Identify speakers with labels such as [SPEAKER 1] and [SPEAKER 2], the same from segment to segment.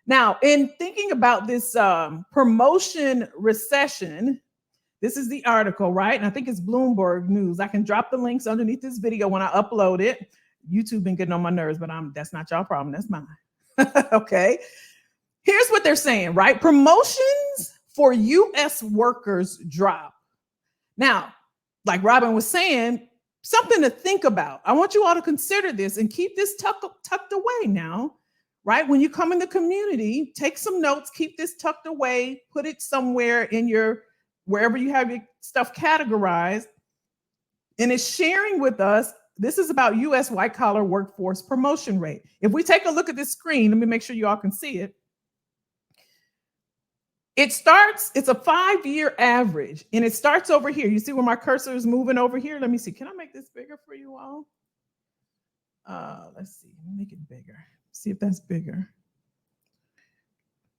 [SPEAKER 1] Now, in thinking about this promotion recession, this is the article, right? And I think it's Bloomberg News. I can drop the links underneath this video when I upload it. YouTube been getting on my nerves, but that's not y'all problem. That's mine. Okay. Here's what they're saying, right? Promotions for U.S. workers drop. Now, like Robin was saying, something to think about. I want you all to consider this and keep this tucked away now, right? When you come in the community, take some notes, keep this tucked away, put it somewhere in your, wherever you have your stuff categorized. And it's sharing with us, this is about U.S. white collar workforce promotion rate. If we take a look at this screen, let me make sure you all can see it. It's a 5-year average, and it starts over here. You see where my cursor is moving over here? Let me see. Can I make this bigger for you all? Let's see. Let me make it bigger. See if that's bigger.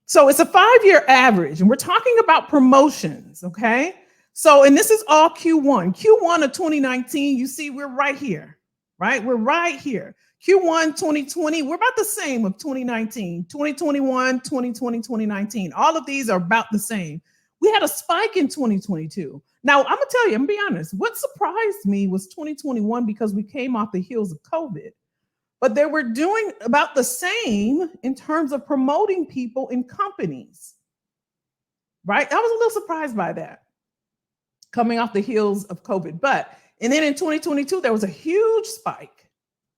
[SPEAKER 1] So it's a 5-year average, and we're talking about promotions, okay? So, and this is all Q1. Q1 of 2019, you see we're right here, right? We're right here. Q1 2020, we're about the same of 2019, 2021, 2020, 2019. All of these are about the same. We had a spike in 2022. Now, I'm going to tell you, I'm going to be honest, what surprised me was 2021 because we came off the heels of COVID. But they were doing about the same in terms of promoting people in companies, right? I was a little surprised by that, coming off the heels of COVID. And then in 2022, there was a huge spike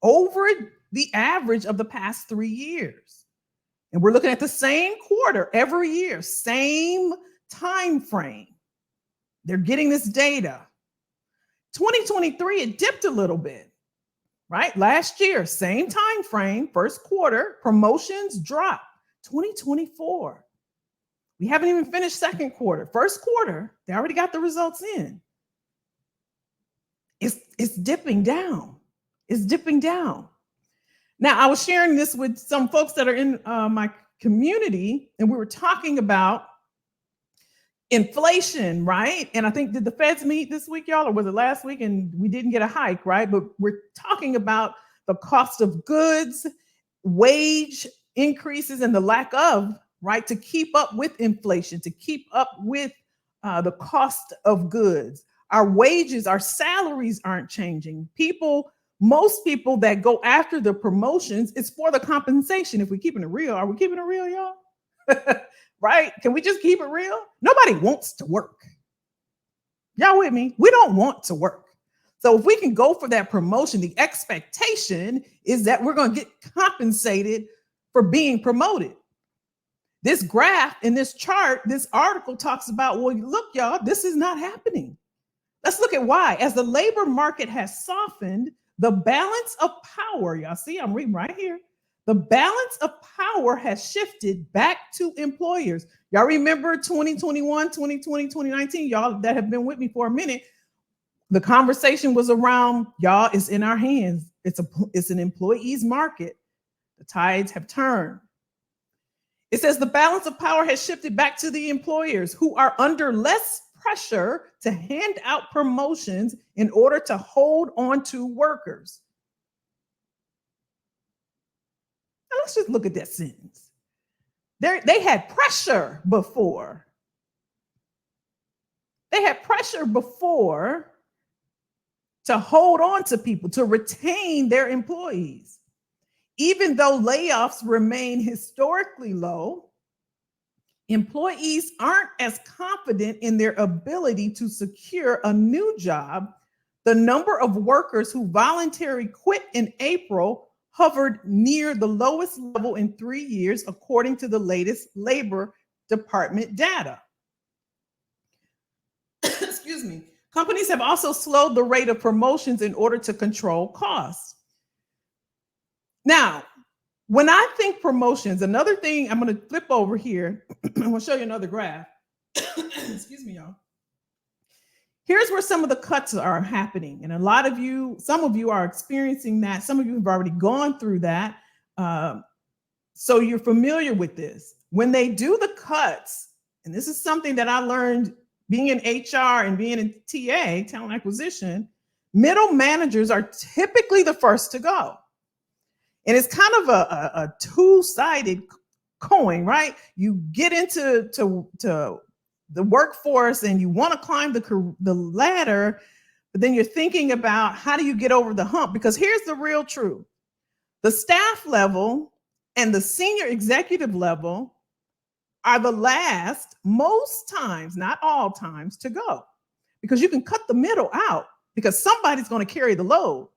[SPEAKER 1] over the average of the past 3 years. And we're looking at the same quarter every year, same time frame. They're getting this data. 2023, it dipped a little bit, right? Last year, same time frame, first quarter, promotions dropped. 2024, we haven't even finished second quarter. First quarter, they already got the results in. It's dipping down. It's dipping down. Now, I was sharing this with some folks that are in my community, and we were talking about inflation, right? And I think, did the Feds meet this week, y'all, or was it last week? And we didn't get a hike, right? But we're talking about the cost of goods, wage increases, and the lack of, right, to keep up with inflation, to keep up with the cost of goods. Our wages, our salaries aren't changing. Most people that go after the promotions, it's for the compensation. If we're keeping it real, are we keeping it real, y'all? Right? Can we just keep it real? Nobody wants to work. Y'all with me? We don't want to work. So if we can go for that promotion, the expectation is that we're going to get compensated for being promoted. This graph in this chart, this article talks about, well, look, y'all, this is not happening. Let's look at why. As the labor market has softened, the balance of power, y'all see, I'm reading right here. The balance of power has shifted back to employers. Y'all remember 2021, 2020, 2019, y'all that have been with me for a minute. The conversation was around, y'all, it's in our hands. It's an employee's market. The tides have turned. It says the balance of power has shifted back to the employers who are under less pressure to hand out promotions in order to hold on to workers. Now let's just look at that sentence. They had pressure before. They had pressure before to hold on to people, to retain their employees. Even though layoffs remain historically low, employees aren't as confident in their ability to secure a new job. The number of workers who voluntarily quit in April hovered near the lowest level in 3 years, according to the latest Labor Department data. Excuse me. Companies have also slowed the rate of promotions in order to control costs. Now, when I think promotions, another thing, I'm going to flip over here. I'm going to show you another graph. Excuse me, y'all. Here's where some of the cuts are happening. And some of you are experiencing that. Some of you have already gone through that. So you're familiar with this. When they do the cuts, and this is something that I learned being in HR and being in TA, talent acquisition, middle managers are typically the first to go. And it's kind of a two-sided coin, right? You get into the workforce and you want to climb the ladder, but then you're thinking about how do you get over the hump? Because here's the real truth. The staff level and the senior executive level are the last, most times, not all times, to go. Because you can cut the middle out because somebody's going to carry the load.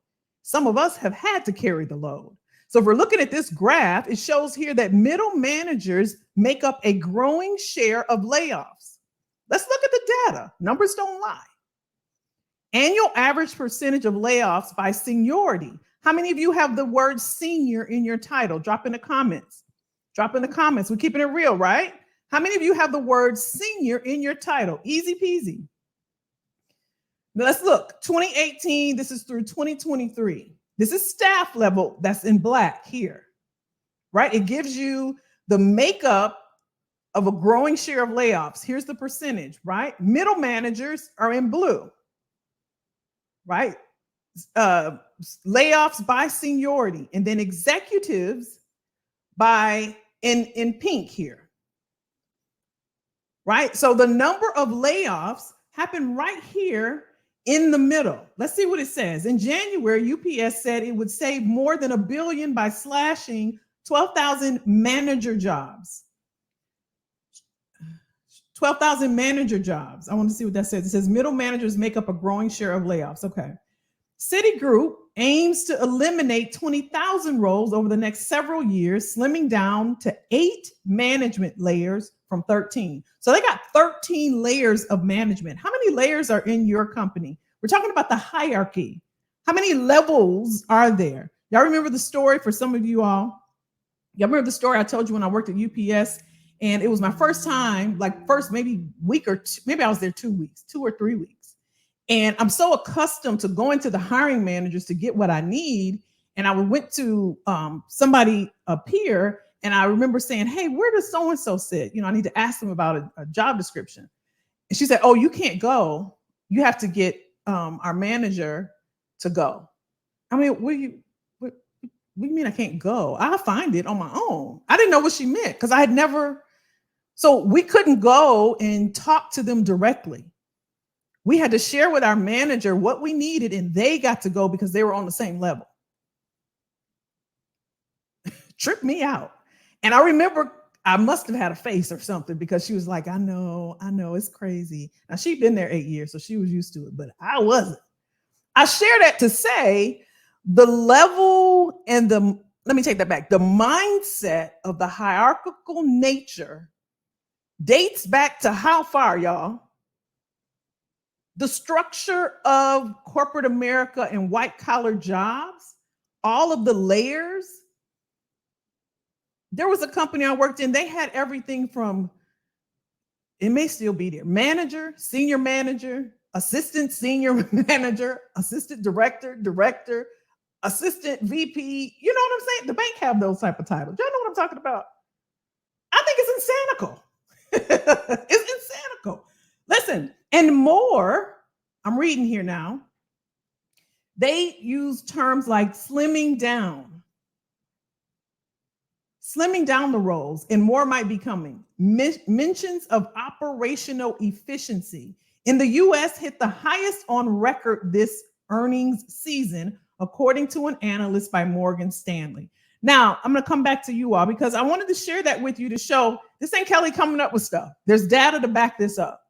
[SPEAKER 1] Some of us have had to carry the load. So if we're looking at this graph, it shows here that middle managers make up a growing share of layoffs. Let's look at the data. Numbers don't lie. Annual average percentage of layoffs by seniority. How many of you have the word senior in your title? Drop in the comments. Drop in the comments. We're keeping it real, right? How many of you have the word senior in your title? Easy peasy. Now let's look. 2018, this is through 2023. This is staff level, that's in black here, right? It gives you the makeup of a growing share of layoffs. Here's the percentage, right? Middle managers are in blue, right? Layoffs by seniority, and then executives by in pink here, right? So the number of layoffs happen right here in the middle. Let's see what it says. In January, UPS said it would save more than $1 billion by slashing 12,000 manager jobs. 12,000 manager jobs. I want to see what that says. It says middle managers make up a growing share of layoffs. Okay. Citigroup aims to eliminate 20,000 roles over the next several years, slimming down to 8 management layers from 13. So they got 13 layers of management. How many layers are in your company? We're talking about the hierarchy. How many levels are there? Y'all remember the story for some of you all? Y'all remember the story I told you when I worked at UPS? And it was my first time, like first maybe week or two, maybe I was there 2 weeks, 2 or 3 weeks. And I'm so accustomed to going to the hiring managers to get what I need. And I went to somebody up here, and I remember saying, hey, where does so-and-so sit? You know, I need to ask them about a job description. And she said, oh, you can't go. You have to get our manager to go. I mean, what do you mean I can't go? I'll find it on my own. I didn't know what she meant because I had never. So we couldn't go and talk to them directly. We had to share with our manager what we needed, and they got to go because they were on the same level. Tripped me out. And I remember I must have had a face or something because she was like, I know, it's crazy. Now she'd been there 8 years, so she was used to it, but I wasn't. I share that to say the level and let me take that back. The mindset of the hierarchical nature dates back to how far, y'all? The structure of corporate America and white collar jobs, all of the layers. There was a company I worked in, they had everything from, it may still be there, manager, senior manager, assistant senior manager, assistant director, assistant VP. You know what I'm saying? The bank have those type of titles. Y'all know what I'm talking about? I think it's insanical. It's insanical. Listen, and more, I'm reading here now. They use terms like slimming down the roles, and more might be coming. Mentions of operational efficiency in the US hit the highest on record this earnings season, according to an analyst by Morgan Stanley. Now, I'm going to come back to you all because I wanted to share that with you to show this ain't Kelly coming up with stuff. There's data to back this up.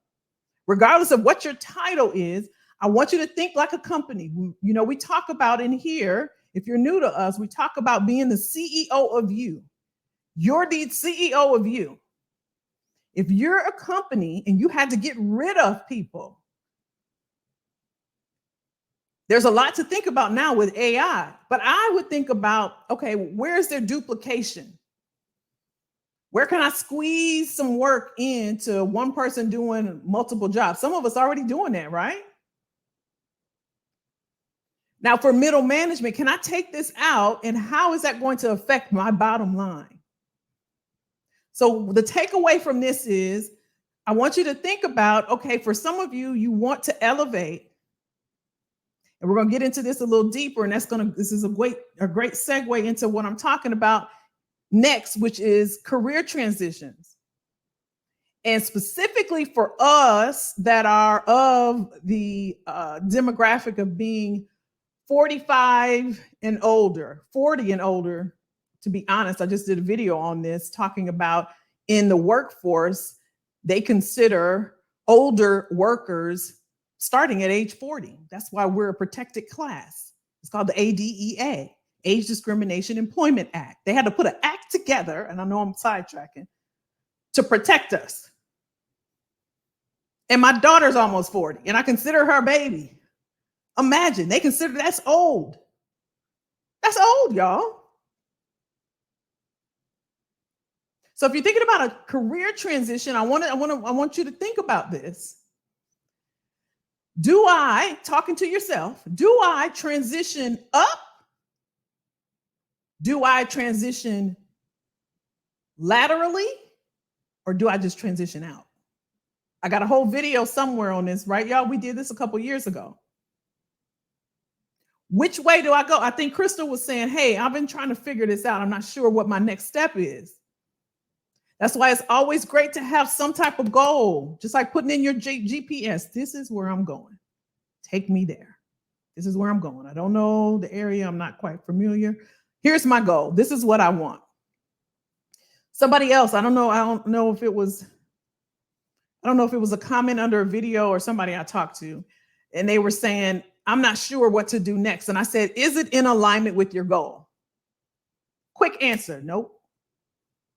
[SPEAKER 1] Regardless of what your title is, I want you to think like a company. You know, we talk about in here, if you're new to us, we talk about being the CEO of you. You're the CEO of you. If you're a company and you had to get rid of people, there's a lot to think about now with AI, but I would think about, okay, where's their duplication? Where can I squeeze some work into one person doing multiple jobs? Some of us already doing that, right? Now for middle management, can I take this out and how is that going to affect my bottom line? So the takeaway from this is, I want you to think about, okay, for some of you, you want to elevate. And we're going to get into this a little deeper, and this is a great segue into what I'm talking about. next, which is career transitions. And specifically for us that are of the demographic of being 45 and older, 40 and older, to be honest, I just did a video on this talking about in the workforce, they consider older workers starting at age 40. That's why we're a protected class. It's called the ADEA, Age Discrimination Employment Act. They had to put an act together, and I know I'm sidetracking, to protect us. And my daughter's almost 40, and I consider her a baby. Imagine, they consider that's old. That's old, y'all. So if you're thinking about a career transition, I want you to think about this. Talking to yourself, do I transition up? Do I transition laterally? Or do I just transition out? I got a whole video somewhere on this, right, y'all? We did this a couple years ago. Which way do I go? I think Crystal was saying, hey, I've been trying to figure this out. I'm not sure what my next step is. That's why it's always great to have some type of goal, just like putting in your GPS. This is where I'm going. Take me there. This is where I'm going. I don't know the area. I'm not quite familiar. Here's my goal. This is what I want. Somebody else, I don't know if it was a comment under a video or somebody I talked to, and they were saying, I'm not sure what to do next. And I said, is it in alignment with your goal? Quick answer, nope.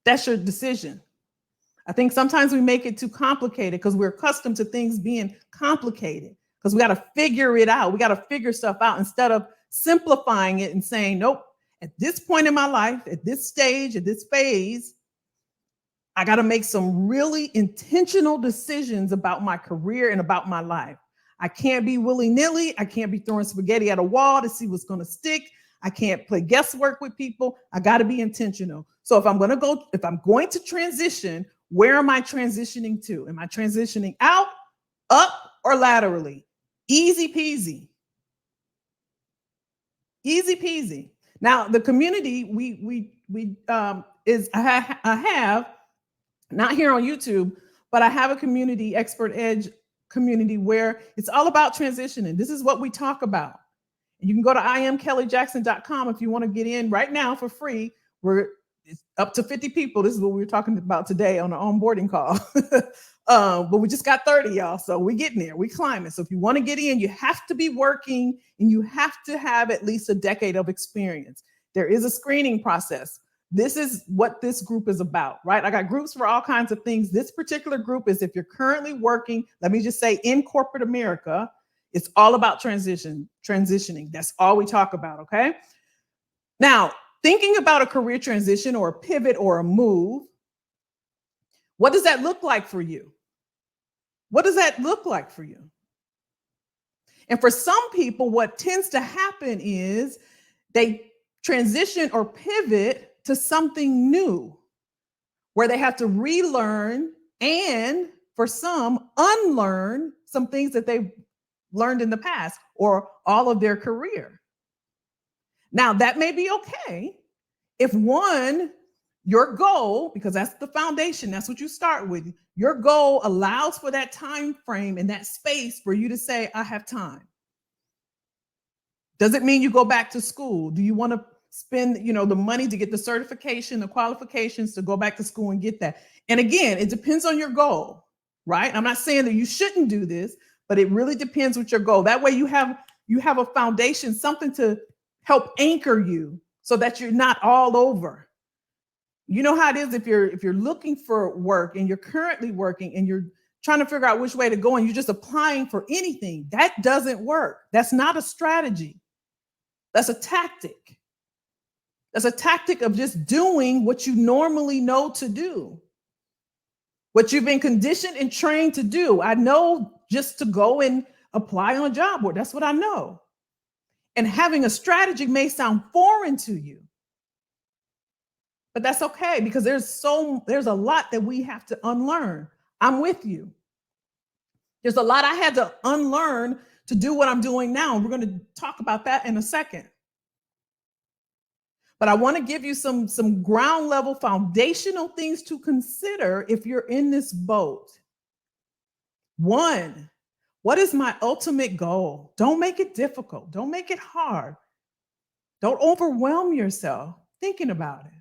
[SPEAKER 1] That's your decision. I think sometimes we make it too complicated because we're accustomed to things being complicated because we got to figure it out. We got to figure stuff out instead of simplifying it and saying, nope, at this point in my life, at this stage, at this phase, I got to make some really intentional decisions about my career and about my life. I can't be willy-nilly. I can't be throwing spaghetti at a wall to see what's going to stick. I can't play guesswork with people. I got to be intentional. So if I'm going to transition, where am I transitioning to? Am I transitioning out, up, or laterally? Easy peasy. Easy peasy. Now the community I have not here on YouTube, but I have a community, Expert Edge community, where it's all about transitioning. This is what we talk about. You can go to imkellyjackson.com if you want to get in right now for free. It's up to 50 people. This is what we were talking about today on the onboarding call. But we just got 30, y'all. So we're getting there. We're climbing. So if you want to get in, you have to be working and you have to have at least a decade of experience. There is a screening process. This is what this group is about, right? I got groups for all kinds of things. This particular group is if you're currently working, let me just say in corporate America, it's all about transitioning. That's all we talk about, okay? Now, thinking about a career transition or a pivot or a move, what does that look like for you? What does that look like for you? And for some people, what tends to happen is they transition or pivot to something new where they have to relearn and for some unlearn some things that they've learned in the past or all of their career. Now, that may be okay if your goal, because that's the foundation, that's what you start with. Your goal allows for that time frame and that space for you to say, I have time. Does it mean you go back to school? Do you want to spend, the money to get the certification, the qualifications to go back to school and get that? And again, it depends on your goal, right? I'm not saying that you shouldn't do this, but it really depends with your goal. That way you have a foundation, something to help anchor you so that you're not all over. You know how it is if you're looking for work and you're currently working and you're trying to figure out which way to go and you're just applying for anything. That doesn't work. That's not a strategy. That's a tactic. That's a tactic of just doing what you normally know to do, what you've been conditioned and trained to do. I know just to go and apply on a job board. That's what I know. And having a strategy may sound foreign to you, but that's okay because there's a lot that we have to unlearn. I'm with you. There's a lot I had to unlearn to do what I'm doing now. And we're going to talk about that in a second. But I want to give you some ground level foundational things to consider if you're in this boat. One, what is my ultimate goal? Don't make it difficult. Don't make it hard. Don't overwhelm yourself thinking about it.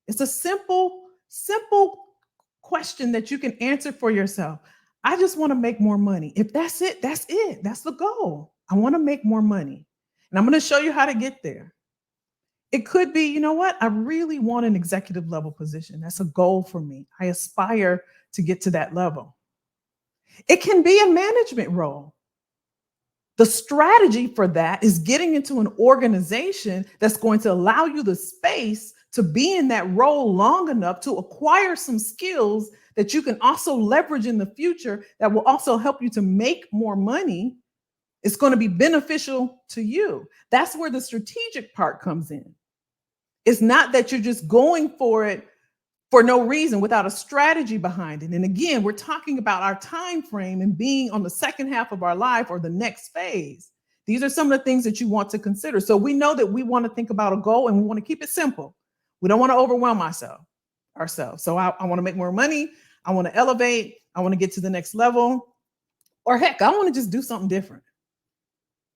[SPEAKER 1] It's a simple question that you can answer for yourself. I just want to make more money. If that's it, that's it. That's the goal. I want to make more money. And I'm going to show you how to get there. It could be, you know what? I really want an executive level position. That's a goal for me. I aspire to get to that level. It can be a management role. The strategy for that is getting into an organization that's going to allow you the space to be in that role long enough to acquire some skills that you can also leverage in the future that will also help you to make more money. It's going to be beneficial to you. That's where the strategic part comes in. It's not that you're just going for it for no reason without a strategy behind it. And again, we're talking about our time frame and being on the second half of our life or the next phase. These are some of the things that you want to consider. So we know that we want to think about a goal and we want to keep it simple. We don't want to overwhelm ourselves. So I want to make more money. I want to elevate. I want to get to the next level. Or heck, I want to just do something different.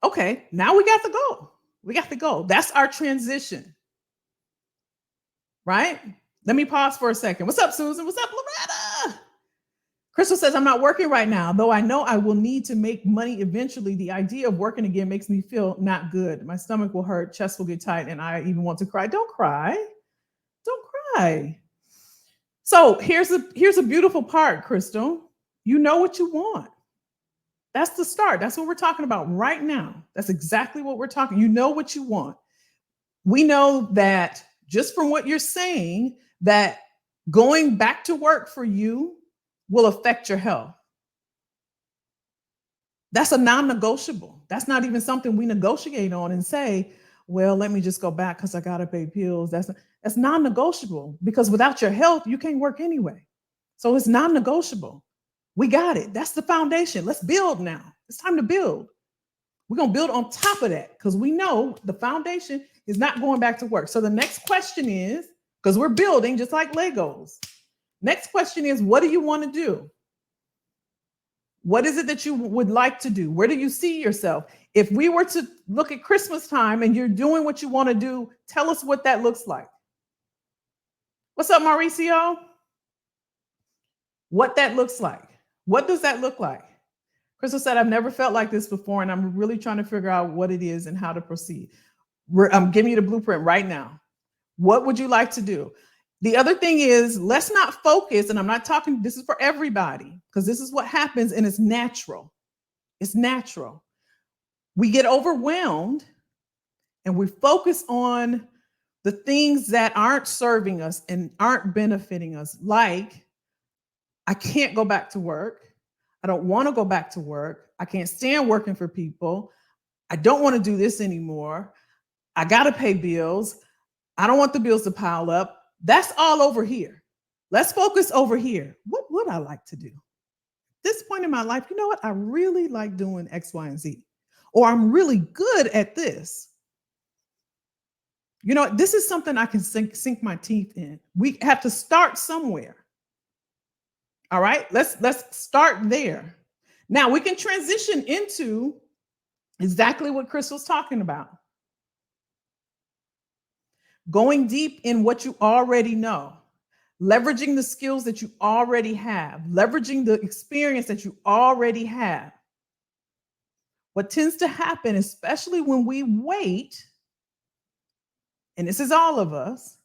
[SPEAKER 1] Okay, now we got the goal. We got the goal. That's our transition. Right? Let me pause for a second. What's up, Susan? What's up, Loretta? Crystal says, I'm not working right now, though I know I will need to make money eventually. The idea of working again makes me feel not good. My stomach will hurt, chest will get tight, and I even want to cry. Don't cry. Don't cry. So here's a beautiful part, Crystal. You know what you want. That's the start. That's what we're talking about right now. That's exactly what we're talking. You know what you want. We know that just from what you're saying, that going back to work for you will affect your health. That's a non-negotiable. That's not even something we negotiate on and say, well, let me just go back because I got to pay bills. That's non-negotiable, because without your health, you can't work anyway. So it's non-negotiable. We got it. That's the foundation. Let's build now. It's time to build. We're going to build on top of that because we know the foundation is not going back to work. So the next question is, because we're building just like Legos. Next question is, what do you want to do? What is it that you would like to do? Where do you see yourself? If we were to look at Christmas time and you're doing what you want to do, tell us what that looks like. What's up, Mauricio? What that looks like. What does that look like? Crystal said, I've never felt like this before, and I'm really trying to figure out what it is and how to proceed. I'm giving you the blueprint right now. What would you like to do? The other thing is, let's not focus, and I'm not talking, this is for everybody, because this is what happens, and it's natural. It's natural. We get overwhelmed, and we focus on the things that aren't serving us and aren't benefiting us, like, I can't go back to work. I don't want to go back to work. I can't stand working for people. I don't want to do this anymore. I got to pay bills. I don't want the bills to pile up. That's all over here. Let's focus over here. What would I like to do? This point in my life, you know what? I really like doing X, Y, and Z. Or I'm really good at this. You know, this is something I can sink my teeth in. We have to start somewhere. All right, let's start there. Now we can transition into exactly what Crystal's talking about. Going deep in what you already know, leveraging the skills that you already have, leveraging the experience that you already have. What tends to happen, especially when we wait, and this is all of us,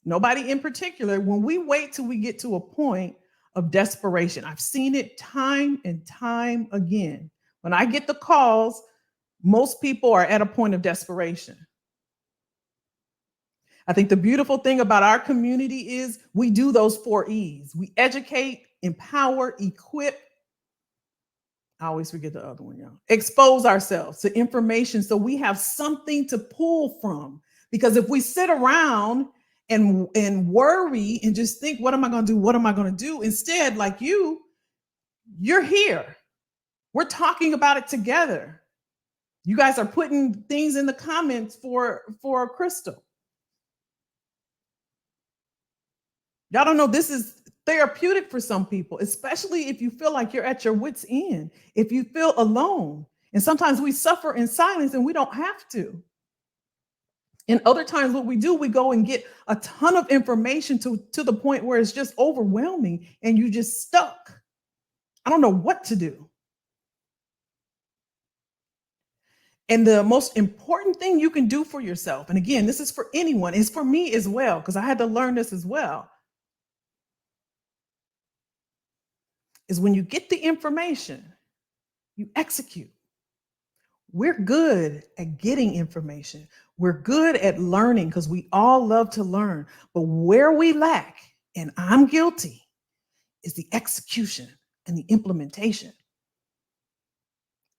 [SPEAKER 1] nobody in particular, when we wait till we get to a point of desperation. I've seen it time and time again. When I get the calls, most people are at a point of desperation. I think the beautiful thing about our community is we do those 4 E's. We educate, empower, equip. I always forget the other one, y'all. Expose ourselves to information so we have something to pull from. Because if we sit around and worry and just think, what am I going to do? What am I going to do? Instead, like you're here. We're talking about it together. You guys are putting things in the comments for Crystal. Y'all don't know this is therapeutic for some people, especially if you feel like you're at your wit's end, if you feel alone. And sometimes we suffer in silence and we don't have to. And other times, what we do, we go and get a ton of information to the point where it's just overwhelming and you just stuck. I don't know what to do. And the most important thing you can do for yourself, and again, this is for anyone, it's for me as well, because I had to learn this as well, is when you get the information, you execute. We're good at getting information. We're good at learning because we all love to learn. But where we lack, and I'm guilty, is the execution and the implementation.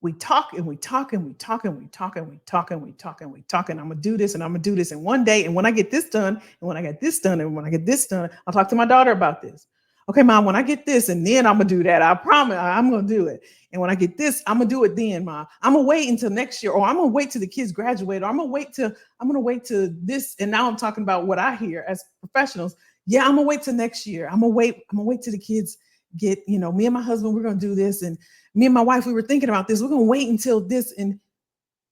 [SPEAKER 1] We talk and we talk and we talk and we talk and we talk and we talk and we talk, and I'm gonna do this and I'm gonna do this. And one day, and when I get this done, and when I get this done, and when I get this done, I'll talk to my daughter about this. Okay, mom, when I get this, and then I'm gonna do that. I promise I'm gonna do it. And when I get this, I'm gonna do it then, mom. I'm gonna wait until next year, or I'm gonna wait till the kids graduate, or I'm gonna wait till this. And now I'm talking about what I hear as professionals. Yeah, I'm gonna wait till next year. I'm gonna wait till the kids get, me and my husband, we're gonna do this. And me and my wife, we were thinking about this. We're gonna wait until this, and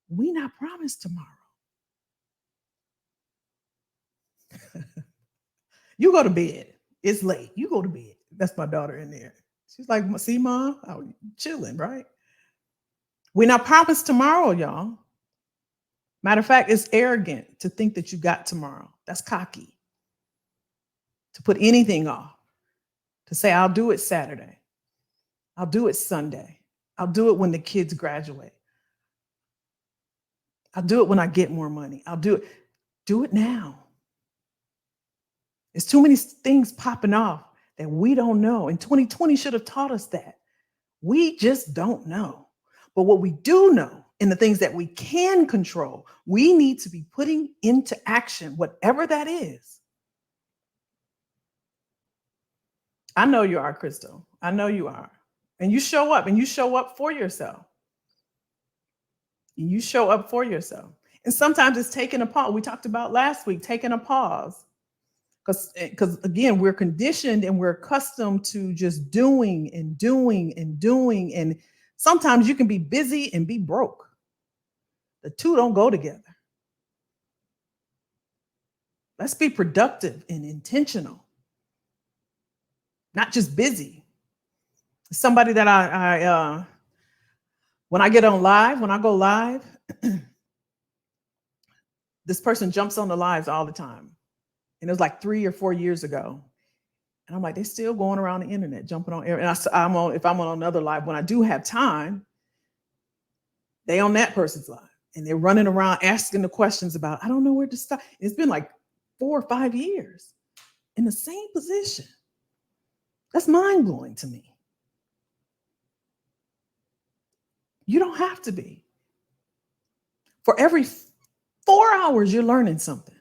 [SPEAKER 1] we not promised tomorrow. You go to bed. It's late. You go to bed. That's my daughter in there. She's like, see, mom, I'm chilling, right? We're not promised tomorrow, y'all. Matter of fact, it's arrogant to think that you got tomorrow. That's cocky. To put anything off. To say, I'll do it Saturday. I'll do it Sunday. I'll do it when the kids graduate. I'll do it when I get more money. I'll do it. Do it now. There's too many things popping off that we don't know. And 2020 should have taught us that. We just don't know. But what we do know, and the things that we can control, we need to be putting into action, whatever that is. I know you are, Crystal. I know you are. And you show up, and you show up for yourself. You show up for yourself. And sometimes it's taking a pause. We talked about last week, taking a pause. Because again, we're conditioned and we're accustomed to just doing and doing and doing. And sometimes you can be busy and be broke. The two don't go together. Let's be productive and intentional, not just busy. Somebody that I when I get on live, when I go live, this person jumps on the lives all the time. And it was like 3 or 4 years ago. And I'm like, they're still going around the internet, jumping on air. And if I'm on another live, when I do have time, they on that person's live. And they're running around asking the questions about, I don't know where to start. It's been like 4 or 5 years in the same position. That's mind-blowing to me. You don't have to be. For every 4 hours, you're learning something.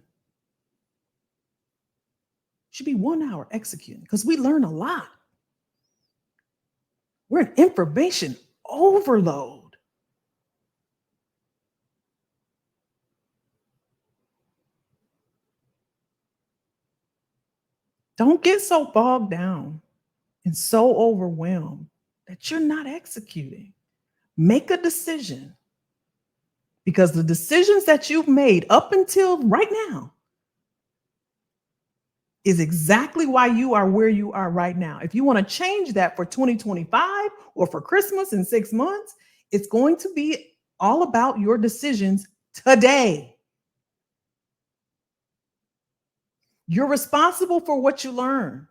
[SPEAKER 1] Should be 1 hour executing, because we learn a lot. We're an information overload. Don't get so bogged down and so overwhelmed that you're not executing. Make a decision, because the decisions that you've made up until right now is exactly why you are where you are right now. If you want to change that for 2025 or for Christmas in 6 months, it's going to be all about your decisions today. You're responsible for what you learn,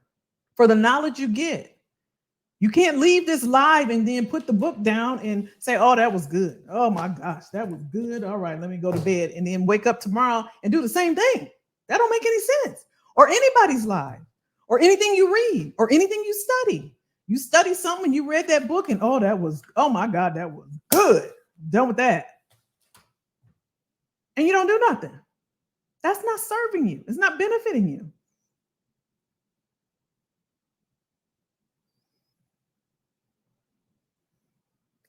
[SPEAKER 1] for the knowledge you get. You can't leave this live and then put the book down and say, oh, that was good. Oh my gosh, that was good. All right, let me go to bed, and then wake up tomorrow and do the same thing. That don't make any sense. Or anybody's life, or anything you read, or anything you study. You study something and you read that book, and oh my God, that was good. Done with that. And you don't do nothing. That's not serving you. It's not benefiting you.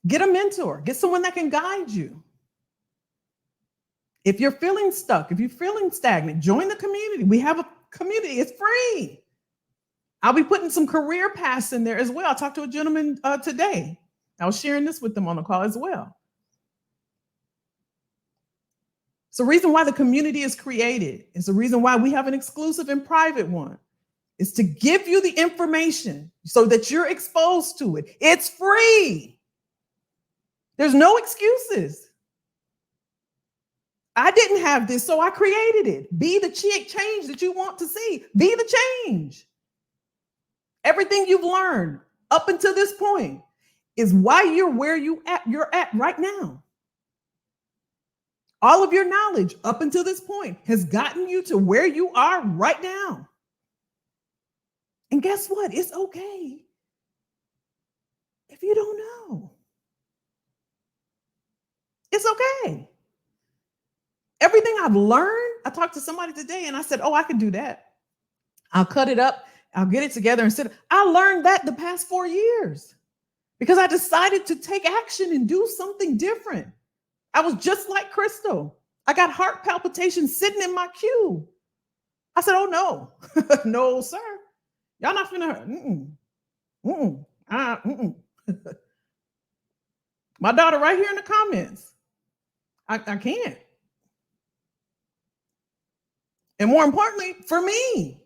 [SPEAKER 1] Get a mentor. Get someone that can guide you. If you're feeling stuck, if you're feeling stagnant, join the community. We have a community. It's free. I'll be putting some career paths in there as well. I talked to a gentleman today. I was sharing this with them on the call as well. It's the reason why the community is created. It's the reason why we have an exclusive and private one. It's to give you the information so that you're exposed to it. It's free. There's no excuses. I didn't have this, so I created it. Be the change that you want to see. Be the change. Everything you've learned up until this point is why you're where you're at right now. All of your knowledge up until this point has gotten you to where you are right now. And guess what? It's okay if you don't know. It's okay. Everything I've learned, I talked to somebody today and I said, oh, I can do that. I'll cut it up. I'll get it together and sit. I learned that the past 4 years because I decided to take action and do something different. I was just like Crystal. I got heart palpitations sitting in my queue. I said, oh, no, no, sir. Y'all not finna. My daughter right here in the comments. I can't. And more importantly, for me.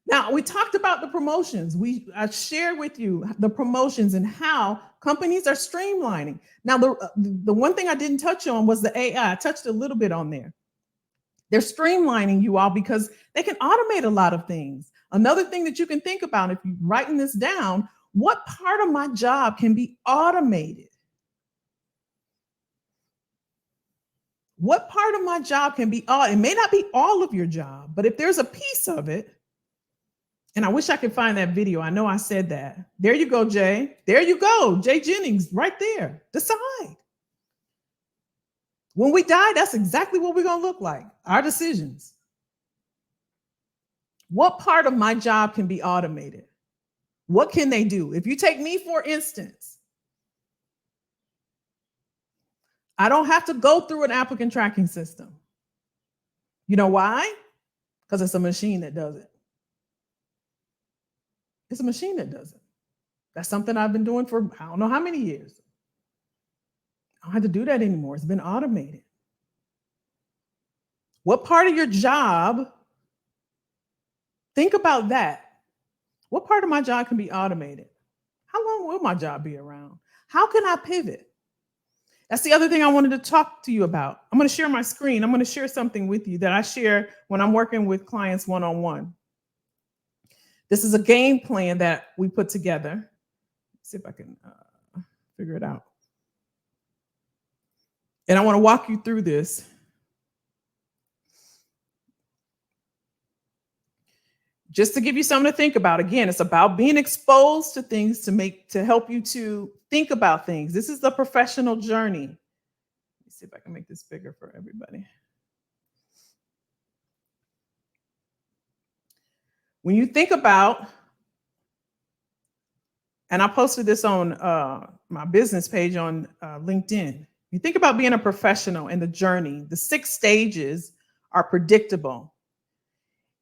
[SPEAKER 1] Now, we talked about the promotions. I shared with you the promotions and how companies are streamlining. Now, the one thing I didn't touch on was the AI. I touched a little bit on there. They're streamlining you all because they can automate a lot of things. Another thing that you can think about if you're writing this down, what part of my job can be automated? What part of my job can be it may not be all of your job, but if there's a piece of it, and I wish I could find that video. I know I said that. There you go, Jay. There you go. Jay Jennings, right there. Decide. When we die, that's exactly what we're going to look like. Our decisions. What part of my job can be automated? What can they do? If you take me, for instance, I don't have to go through an applicant tracking system. You know why? Because it's a machine that does it. It's a machine that does it. That's something I've been doing for I don't know how many years. I don't have to do that anymore. It's been automated. What part of your job? Think about that. What part of my job can be automated? How long will my job be around? How can I pivot? That's the other thing I wanted to talk to you about. I'm going to share my screen. I'm going to share something with you that I share when I'm working with clients one-on-one. This is a game plan that we put together. Let's see if I can figure it out. And I want to walk you through this. Just to give you something to think about. Again, it's about being exposed to things to help you to think about things. This is the professional journey. Let me see if I can make this bigger for everybody. When you think about, and I posted this on my business page on LinkedIn. You think about being a professional and the journey. The 6 stages are predictable.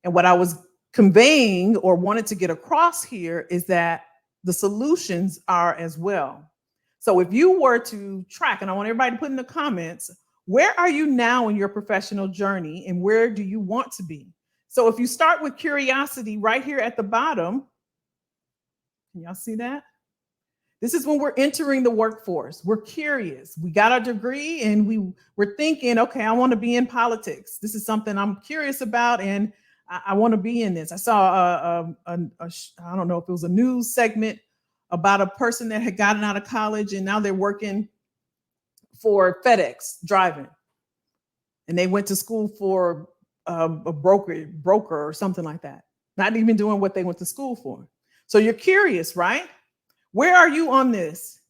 [SPEAKER 1] And what I was conveying or wanted to get across here is that the solutions are as well. So if you were to track, and I want everybody to put in the comments, where are you now in your professional journey and where do you want to be? So if you start with curiosity right here at the bottom, can y'all see that? This is when we're entering the workforce. We're curious. We got our degree and we're thinking, okay, I want to be in politics. This is something I'm curious about and I want to be in this. I saw I don't know if it was a news segment about a person that had gotten out of college and now they're working for FedEx driving. And they went to school for a broker or something like that. Not even doing what they went to school for. So you're curious, right? Where are you on this?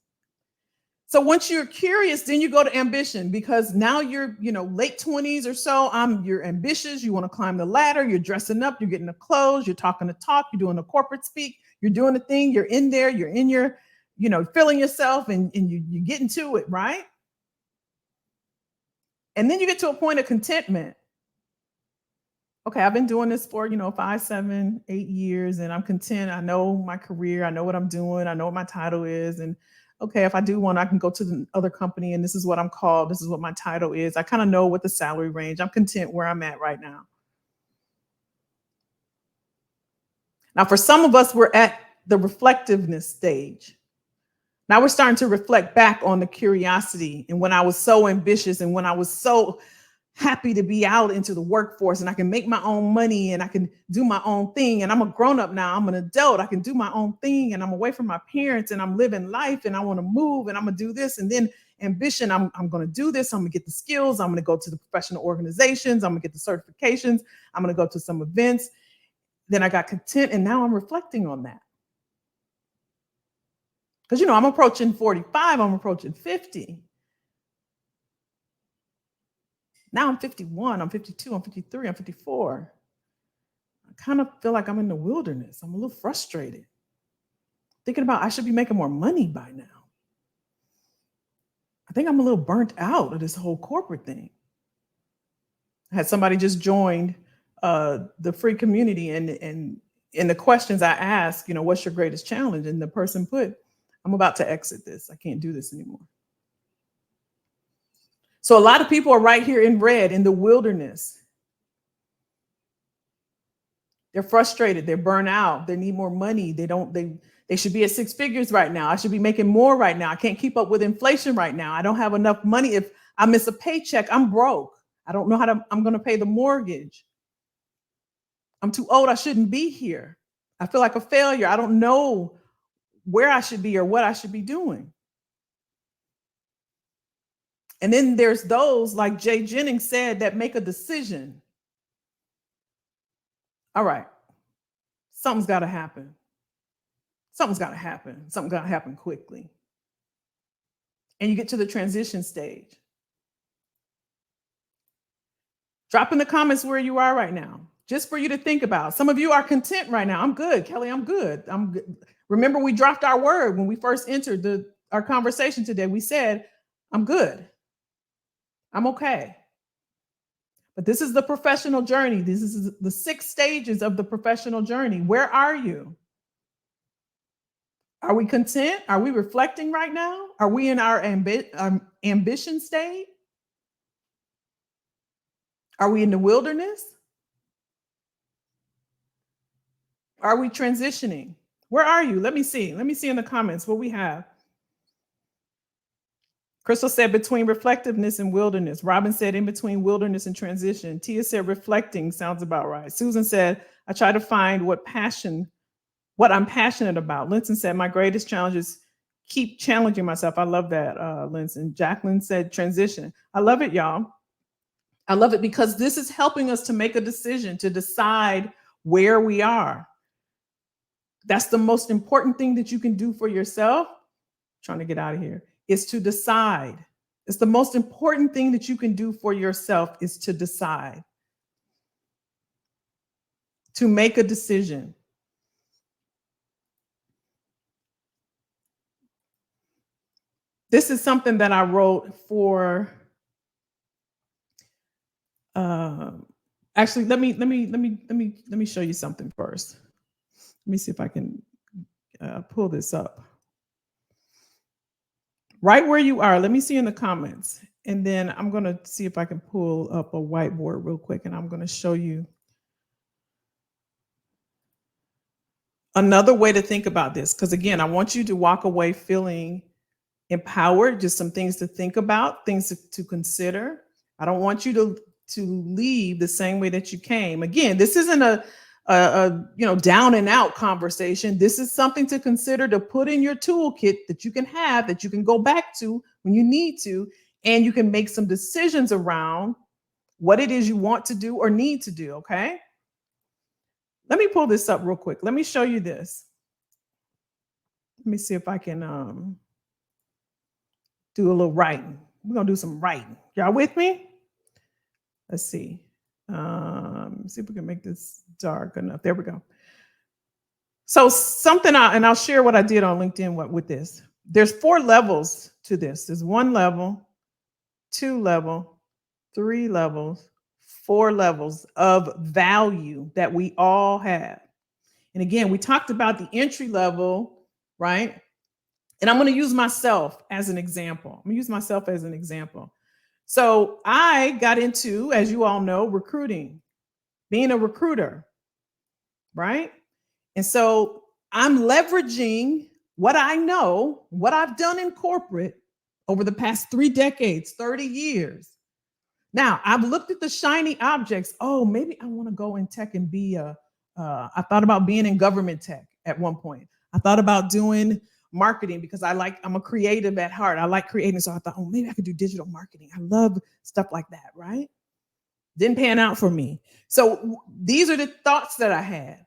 [SPEAKER 1] So once you're curious, then you go to ambition because now you're, late 20s or so. You're ambitious. You want to climb the ladder. You're dressing up. You're getting the clothes. You're talking the talk. You're doing the corporate speak. You're doing the thing. You're in there. You're in your, feeling yourself and you're getting to it, right? And then you get to a point of contentment. okay, I've been doing this for, 5, 7, 8 years, and I'm content. I know my career. I know what I'm doing. I know what my title is. And okay, if I do one, I can go to the other company and this is what I'm called. This is what my title is. I kind of know what the salary range. I'm content where I'm at right now. Now, for some of us, we're at the reflectiveness stage. Now we're starting to reflect back on the curiosity and when I was so ambitious and when I was so happy to be out into the workforce and I can make my own money and I can do my own thing. And I'm a grown up now. I'm an adult. I can do my own thing and I'm away from my parents and I'm living life and I want to move and I'm going to do this. And then ambition, I'm going to do this. I'm going to get the skills. I'm going to go to the professional organizations. I'm going to get the certifications. I'm going to go to some events. Then I got content and now I'm reflecting on that. Because, I'm approaching 45, I'm approaching 50. Now I'm 51, I'm 52, I'm 53, I'm 54. I kind of feel like I'm in the wilderness. I'm a little frustrated. Thinking about I should be making more money by now. I think I'm a little burnt out of this whole corporate thing. I had somebody just joined the free community and in the questions I asked, what's your greatest challenge? And the person put, I'm about to exit this. I can't do this anymore. So a lot of people are right here in red in the wilderness. They're frustrated. They're burnt out. They need more money. They should be at 6 figures right now. I should be making more right now. I can't keep up with inflation right now. I don't have enough money. If I miss a paycheck, I'm broke. I don't know I'm going to pay the mortgage. I'm too old. I shouldn't be here. I feel like a failure. I don't know where I should be or what I should be doing. And then there's those, like Jay Jennings said, that make a decision. All right, something's got to happen. Something's got to happen. Something's got to happen quickly. And you get to the transition stage. Drop in the comments where you are right now, just for you to think about. Some of you are content right now. I'm good, Kelly. I'm good. I'm good. Remember, we dropped our word when we first entered our conversation today. We said, I'm good. I'm okay. But this is the professional journey. This is the 6 stages of the professional journey. Where are you? Are we content? Are we reflecting right now? Are we in our ambition state? Are we in the wilderness? Are we transitioning? Where are you? Let me see. Let me see in the comments what we have. Crystal said between reflectiveness and wilderness. Robin said in between wilderness and transition. Tia said reflecting sounds about right. Susan said, I try to find what I'm passionate about. Linton said, my greatest challenge is keep challenging myself. I love that, Linton. Jacqueline said transition. I love it, y'all. I love it because this is helping us to make a decision, to decide where we are. That's the most important thing that you can do for yourself. Trying to get out of here. Is to decide. It's the most important thing that you can do for yourself is to decide. To make a decision. This is something that I wrote for actually let me show you something first. Let me see if I can pull this up. Right where you are, let me see in the comments. And then I'm going to see if I can pull up a whiteboard real quick and I'm going to show you another way to think about this. Because again, I want you to walk away feeling empowered, just some things to think about, things to consider. I don't want you to leave the same way that you came. Again, this isn't a down and out conversation. This is something to consider, to put in your toolkit that you can have, that you can go back to when you need to, and you can make some decisions around what it is you want to do or need to do. Okay. Let me pull this up real quick. Let me show you this. Let me see if I can do a little writing. We're gonna do some writing. Y'all with me? Let's see. See if we can make this dark enough. There we go. So I'll share what I did on LinkedIn with this. There's 4 levels to this. There's 1 level, 2 level, 3 levels, 4 levels of value that we all have. And again, we talked about the entry level, right? And I'm going to use myself as an example. I'm going to use myself as an example. So I got into, as you all know, recruiting, being a recruiter, right? And so I'm leveraging what I know, what I've done in corporate over the past 3 decades, 30 years. Now, I've looked at the shiny objects. Oh, maybe I want to go in tech and be I thought about being in government tech at one point. I thought about doing marketing because I'm a creative at heart. I like creating. So I thought, oh, maybe I could do digital marketing. I love stuff like that, right? Didn't pan out for me. So these are the thoughts that I had.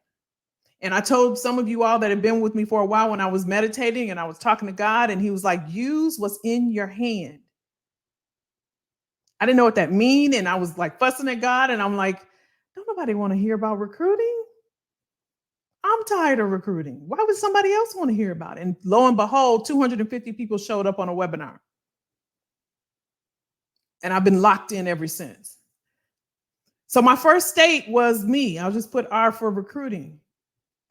[SPEAKER 1] And I told some of you all that have been with me for a while when I was meditating and I was talking to God, and he was like, use what's in your hand. I didn't know what that mean. And I was like fussing at God, and I'm like, don't nobody want to hear about recruiting. I'm tired of recruiting. Why would somebody else want to hear about it? And lo and behold, 250 people showed up on a webinar. And I've been locked in ever since. So my first state was me. I'll just put R for recruiting.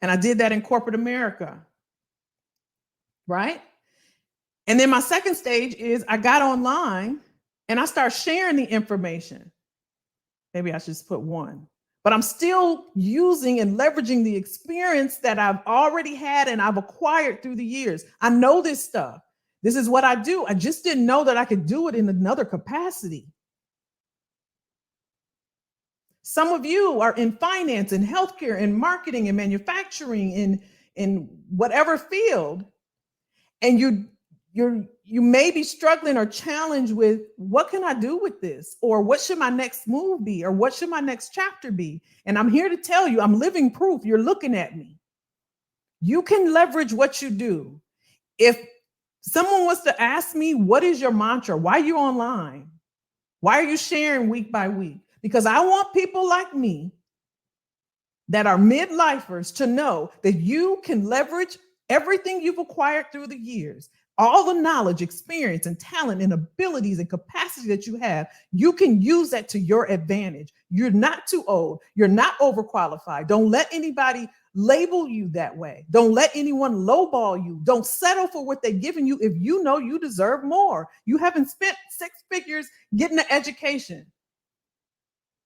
[SPEAKER 1] And I did that in corporate America. Right? And then my second stage is I got online and I start sharing the information. Maybe I should just put 1. But I'm still using and leveraging the experience that I've already had and I've acquired through the years. I know this stuff. This is what I do. I just didn't know that I could do it in another capacity. Some of you are in finance and healthcare and marketing and manufacturing in whatever field, and you may be struggling or challenged with, what can I do with this? Or what should my next move be? Or what should my next chapter be? And I'm here to tell you, I'm living proof. You're looking at me. You can leverage what you do. If someone was to ask me, what is your mantra? Why are you online? Why are you sharing week by week? Because I want people like me that are midlifers to know that you can leverage everything you've acquired through the years, all the knowledge, experience, and talent and abilities and capacity that you have. You can use that to your advantage. You're not too old. You're not overqualified. Don't let anybody label you that way. Don't let anyone lowball you. Don't settle for what they're giving you if you know you deserve more. You haven't spent 6 figures getting an education.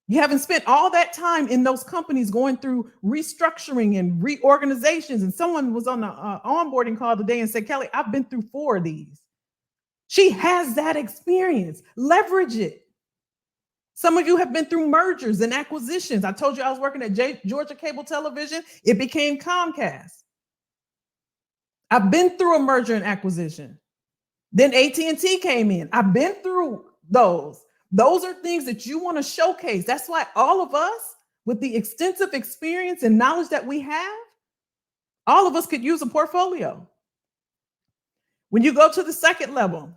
[SPEAKER 1] You haven't spent all that time in those companies going through restructuring and reorganizations. And someone was on the onboarding call today and said, Kelly, I've been through 4 of these. She has that experience. Leverage it. Some of you have been through mergers and acquisitions. I told you I was working at Georgia Cable Television. It became Comcast. I've been through a merger and acquisition. Then AT&T came in. I've been through those. Those are things that you want to showcase. That's why all of us, with the extensive experience and knowledge that we have, all of us could use a portfolio. When you go to the second level,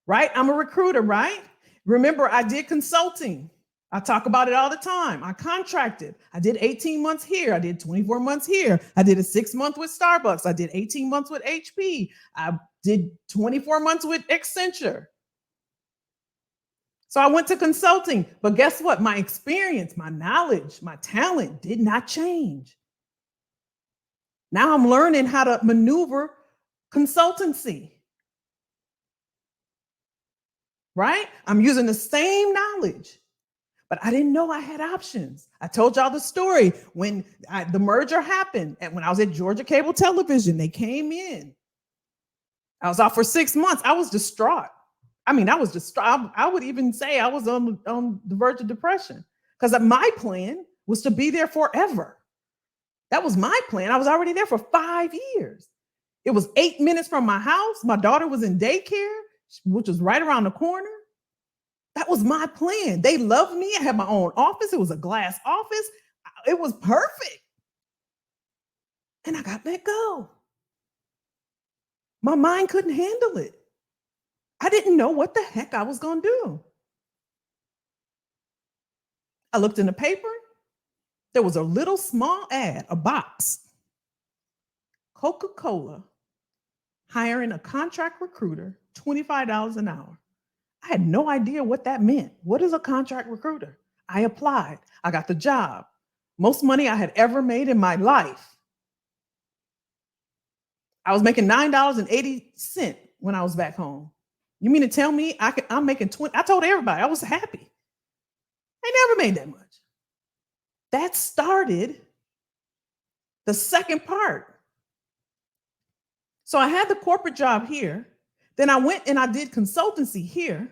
[SPEAKER 1] right? I'm a recruiter, right? Remember, I did consulting. I talk about it all the time. I contracted. I did 18 months here. I did 24 months here. I did a 6-month with Starbucks. I did 18 months with HP. I did 24 months with Accenture. So I went to consulting, but guess what? My experience, my knowledge, my talent did not change. Now I'm learning how to maneuver consultancy, right? I'm using the same knowledge, but I didn't know I had options. I told y'all the story when the merger happened, and when I was at Georgia Cable Television, they came in. I was out for 6 months. I was distraught. I would even say I was on the verge of depression because my plan was to be there forever. That was my plan. I was already there for 5 years. It was 8 minutes from my house. My daughter was in daycare, which was right around the corner. That was my plan. They loved me. I had my own office. It was a glass office. It was perfect. And I got let go. My mind couldn't handle it. I didn't know what the heck I was going to do. I looked in the paper. There was a little small ad, a box. Coca-Cola hiring a contract recruiter, $25 an hour. I had no idea what that meant. What is a contract recruiter? I applied. I got the job. Most money I had ever made in my life. I was making $9.80 when I was back home. You mean to tell me I'm making 20? I told everybody I was happy. I never made that much. That started the second part. So I had the corporate job here. Then I went and I did consultancy here.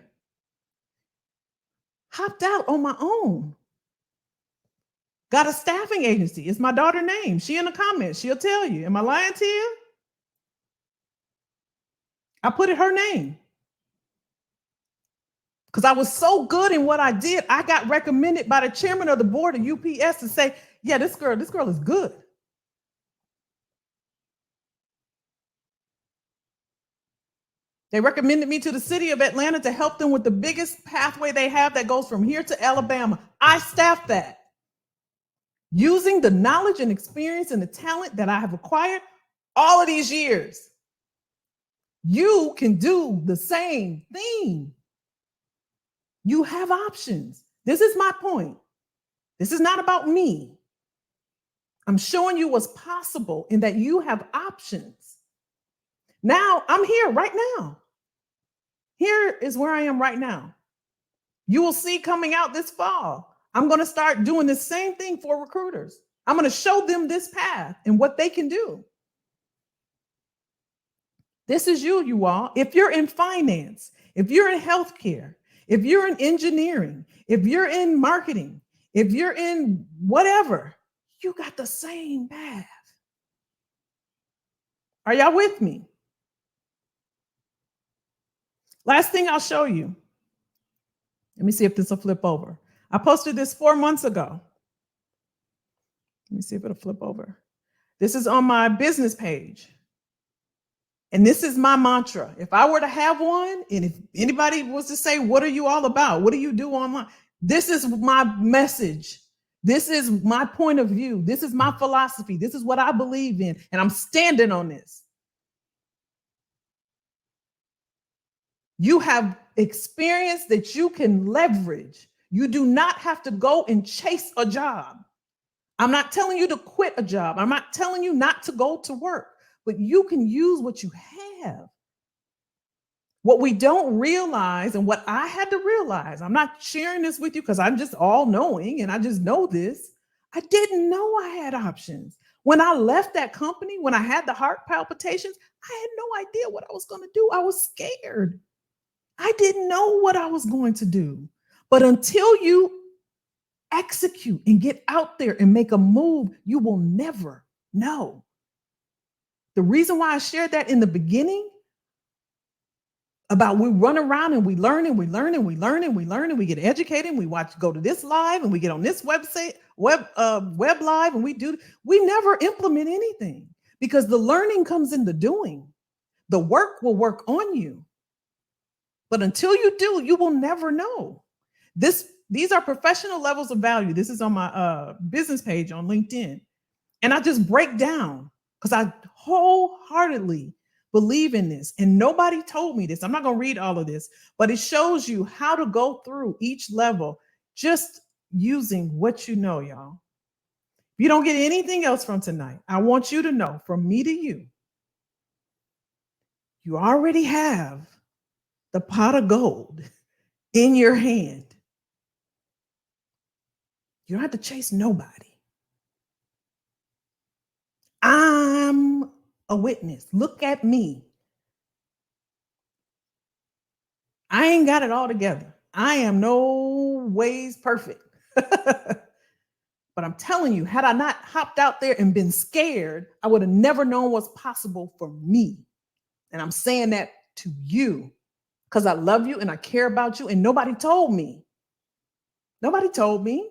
[SPEAKER 1] Hopped out on my own. Got a staffing agency. It's my daughter's name. She in the comments. She'll tell you. Am I lying to you? I put it her name. Because I was so good in what I did, I got recommended by the chairman of the board of UPS to say, yeah, this girl is good. They recommended me to the city of Atlanta to help them with the biggest pathway they have that goes from here to Alabama. I staffed that. Using the knowledge and experience and the talent that I have acquired all of these years. You can do the same thing. You have options. This is my point. This is not about me. I'm showing you what's possible in that you have options. Now, I'm here right now. Here is where I am right now. You will see coming out this fall, I'm going to start doing the same thing for recruiters. I'm going to show them this path and what they can do. This is you all. If you're in finance, if you're in healthcare, if you're in engineering, if you're in marketing, if you're in whatever, you got the same path. Are y'all with me? Last thing I'll show you. Let me see if this will flip over. I posted this 4 months ago. Let me see if it'll flip over. This is on my business page. And this is my mantra. If I were to have one, and if anybody was to say, what are you all about? What do you do online? This is my message. This is my point of view. This is my philosophy. This is what I believe in. And I'm standing on this. You have experience that you can leverage. You do not have to go and chase a job. I'm not telling you to quit a job. I'm not telling you not to go to work, but you can use what you have. What we don't realize, and what I had to realize, I'm not sharing this with you because I'm just all knowing and I just know this. I didn't know I had options. When I left that company, when I had the heart palpitations, I had no idea what I was going to do. I was scared. I didn't know what I was going to do. But until you execute and get out there and make a move, you will never know. The reason why I shared that in the beginning about we run around and we learn and we learn and we learn and we learn and we get educated and we go to this live and we get on this website, web live, and we never implement anything because the learning comes in the doing. The work will work on you. But until you do, you will never know. These are professional levels of value. This is on my business page on LinkedIn. And I just break down because I wholeheartedly believe in this. And nobody told me this. I'm not going to read all of this, but it shows you how to go through each level just using what you know, y'all. If you don't get anything else from tonight, I want you to know from me to you, you already have the pot of gold in your hand. You don't have to chase nobody. I'm a witness. Look at me. I ain't got it all together. I am no ways perfect. But I'm telling you, had I not hopped out there and been scared, I would have never known what's possible for me. And I'm saying that to you because I love you and I care about you. And nobody told me. Nobody told me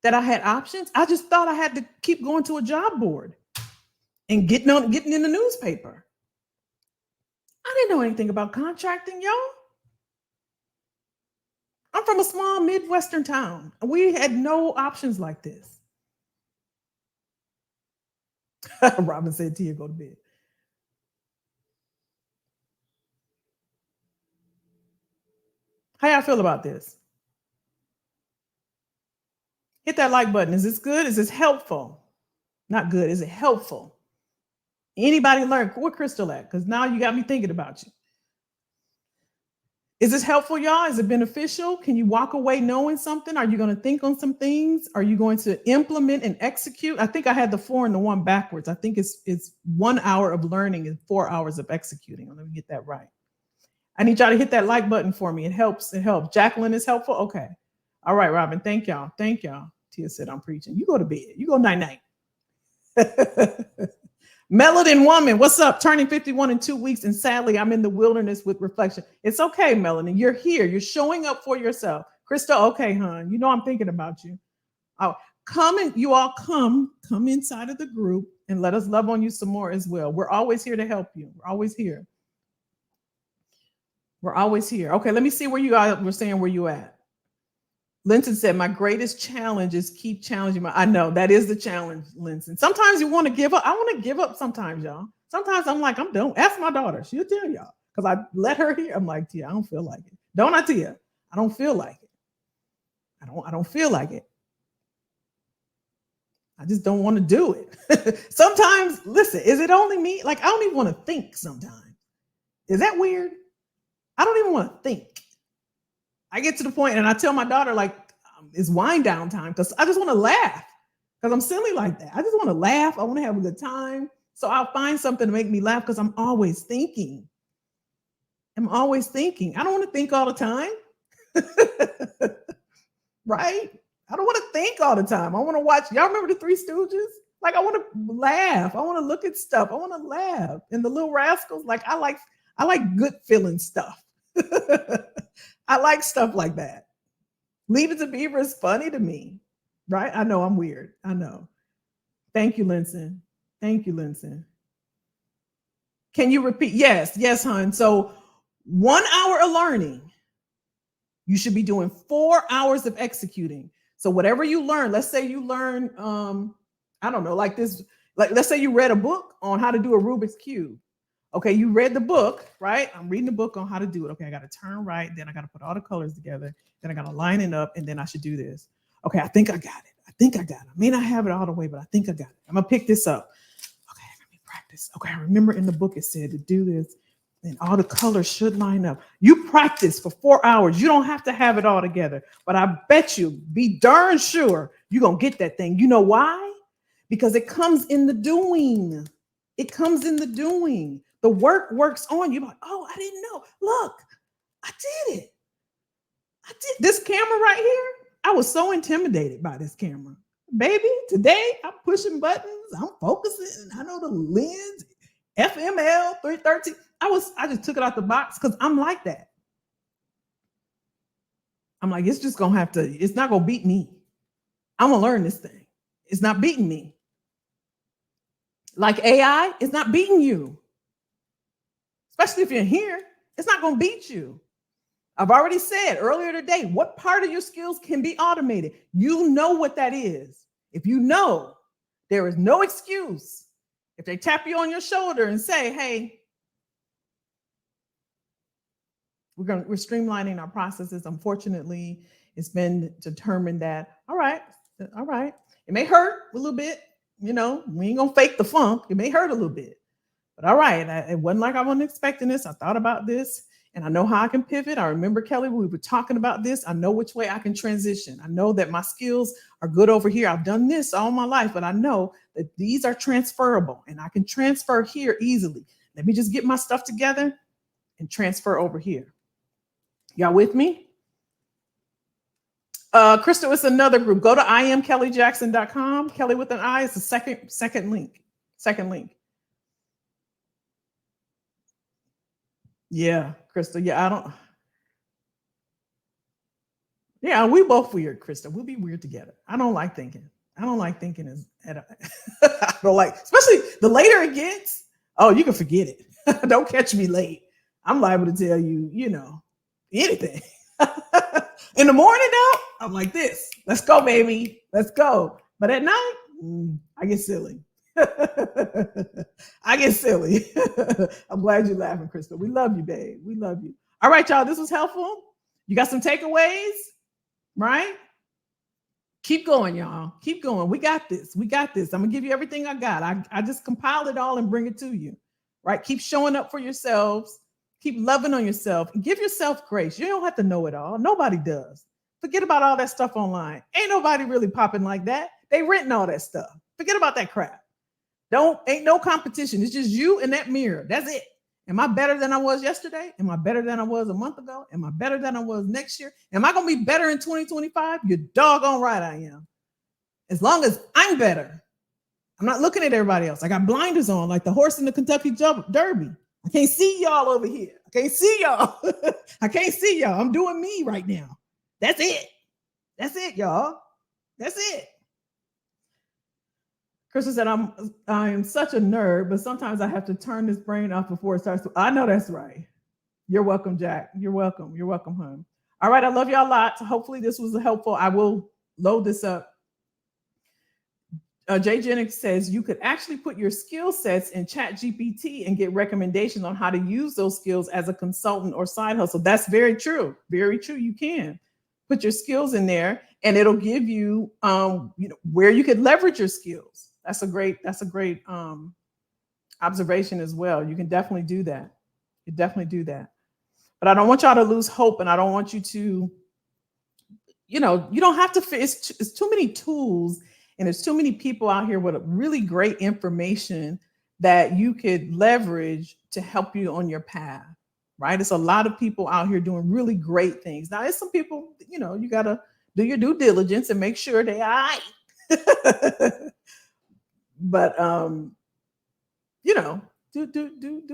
[SPEAKER 1] that I had options. I just thought I had to keep going to a job board and getting in the newspaper. I didn't know anything about contracting, y'all. I'm from a small Midwestern town. We had no options like this. Robin said, Tia, go to bed. How y'all feel about this? Hit that like button. Is this good? Is this helpful? Not good. Is it helpful? Anybody learn? Where Crystal at? Because now you got me thinking about you. Is this helpful, y'all? Is it beneficial? Can you walk away knowing something? Are you going to think on some things? Are you going to implement and execute? I think I had the 4 and the 1 backwards. I think it's 1 hour of learning and 4 hours of executing. Let me get that right. I need y'all to hit that like button for me. It helps. It helps. Jacqueline is helpful. Okay. All right, Robin. Thank y'all. Thank y'all. Tia said I'm preaching. You go to bed. You go night-night. Melanin woman, what's up? Turning 51 in 2 weeks, and sadly, I'm in the wilderness with reflection. It's okay, Melanin. You're here. You're showing up for yourself. Krista, okay, hon. You know I'm thinking about you. Oh, you all come inside of the group and let us love on you some more as well. We're always here to help you. We're always here. We're always here. Okay, let me see where you are. We're saying where you at. Linton said, my greatest challenge is keep challenging I know that is the challenge, Linton. Sometimes you want to give up. I want to give up sometimes, y'all. Sometimes I'm like, I'm done. Ask my daughter. She'll tell y'all. Because I let her hear. I'm like, Tia, I don't feel like it. Don't I, Tia? I don't feel like it. I don't feel like it. I just don't want to do it. Sometimes, listen, is it only me? Like, I don't even want to think sometimes. Is that weird? I don't even want to think. I get to the point and I tell my daughter, like, it's wind down time because I just want to laugh because I'm silly like that. I just want to laugh. I want to have a good time. So I'll find something to make me laugh because I'm always thinking. I'm always thinking. I don't want to think all the time. Right? I don't want to think all the time. I want to watch. Y'all remember the Three Stooges? Like, I want to laugh. I want to look at stuff. I want to laugh. And the Little Rascals, like, I like good feeling stuff. I like stuff like that. Leave It to Beaver is funny to me, right? I know I'm weird. I know. Thank you, Linson. Thank you, Linson. Can you repeat? Yes, hon. So 1 hour of learning, you should be doing 4 hours of executing. So whatever you learn, let's say you learn, I don't know, like this, like let's say you read a book on how to do a Rubik's Cube. Okay, you read the book, right? I'm reading the book on how to do it. Okay, I got to turn right. Then I got to put all the colors together. Then I got to line it up. And then I should do this. Okay, I think I got it. I may not have it all the way, but I think I got it. I'm going to pick this up. Okay, let me practice. Okay, I remember in the book it said to do this. And all the colors should line up. You practice for 4 hours. You don't have to have it all together. But I bet you, be darn sure, you're going to get that thing. You know why? Because it comes in the doing. It comes in the doing. The work works on you. Like, oh, I didn't know. Look, I did it. I did this camera right here. I was so intimidated by this camera. Baby, today I'm pushing buttons. I'm focusing. I know the lens, FML 313. I just took it out the box because I'm like that. I'm like, it's just gonna have to, it's not gonna beat me. I'm gonna learn this thing. It's not beating me. Like AI, it's not beating you. Especially if you're here, it's not going to beat you. I've already said earlier today, what part of your skills can be automated? You know what that is. If you know, there is no excuse. If they tap you on your shoulder and say, hey, we're streamlining our processes. Unfortunately, it's been determined that, all right, it may hurt a little bit. You know, we ain't going to fake the funk. It may hurt a little bit. But all right, it wasn't like I wasn't expecting this. I thought about this and I know how I can pivot. I remember, Kelly, we were talking about this. I know which way I can transition. I know that my skills are good over here. I've done this all my life, but I know that these are transferable and I can transfer here easily. Let me just get my stuff together and transfer over here. Y'all with me? Crystal, it's another group. Go to imkellyjackson.com. Kelly with an I is the second link. Second link. Yeah, Crystal. Yeah, Yeah, we both weird, Crystal. We'll be weird together. I don't like thinking. I don't like thinking I don't like, especially the later it gets. Oh, you can forget it. Don't catch me late. I'm liable to tell you, anything. In the morning, though, I'm like this. Let's go, baby. Let's go. But at night, I get silly. I get silly. I'm glad you're laughing, Crystal. We love you, babe. We love you. All right, y'all. This was helpful. You got some takeaways, right? Keep going, y'all. Keep going. We got this. We got this. I'm gonna give you everything I got. I just compiled it all and bring it to you. Right? Keep showing up for yourselves. Keep loving on yourself. And give yourself grace. You don't have to know it all. Nobody does. Forget about all that stuff online. Ain't nobody really popping like that. They renting all that stuff. Forget about that crap. Ain't no competition. It's just you and that mirror. That's it. Am I better than I was yesterday? Am I better than I was a month ago? Am I better than I was next year? Am I going to be better in 2025? You're doggone right I am. As long as I'm better. I'm not looking at everybody else. I got blinders on like the horse in the Kentucky Derby. I can't see y'all over here. I can't see y'all. I can't see y'all. I'm doing me right now. That's it. That's it, y'all. That's it. Krista said, I am such a nerd, but sometimes I have to turn this brain off before it starts. I know that's right. You're welcome, Jack. You're welcome. You're welcome, hon. All right. I love y'all a lot. Hopefully this was helpful. I will load this up. Jay Jennings says you could actually put your skill sets in ChatGPT and get recommendations on how to use those skills as a consultant or side hustle. That's very true. Very true. You can put your skills in there and it'll give you, where you could leverage your skills. That's a great observation as well. You can definitely do that. You definitely do that. But I don't want y'all to lose hope, and I don't want you to, you don't have to. It's too many tools, and there's too many people out here with really great information that you could leverage to help you on your path. Right? It's a lot of people out here doing really great things. Now, there's some people, you gotta do your due diligence and make sure they are right. But do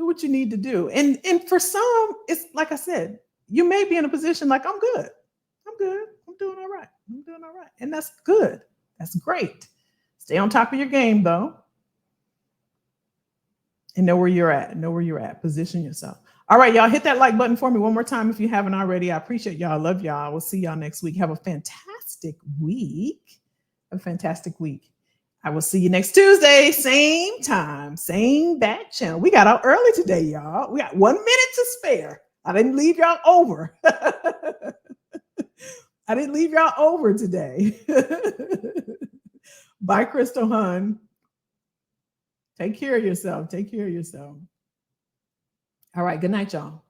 [SPEAKER 1] what you need to do. And for some, it's like I said, you may be in a position like, I'm good. I'm doing all right. And that's good. That's great. Stay on top of your game though. And know where you're at. Position yourself. All right, y'all, hit that like button for me one more time if you haven't already. I appreciate y'all. I love y'all. We'll see y'all next week. Have a fantastic week. I will see you next Tuesday, same time, same back channel. We got out early today, y'all. We got 1 minute to spare. I didn't leave y'all over. Today. Bye, Crystal Hun. Take care of yourself. All right, good night, y'all.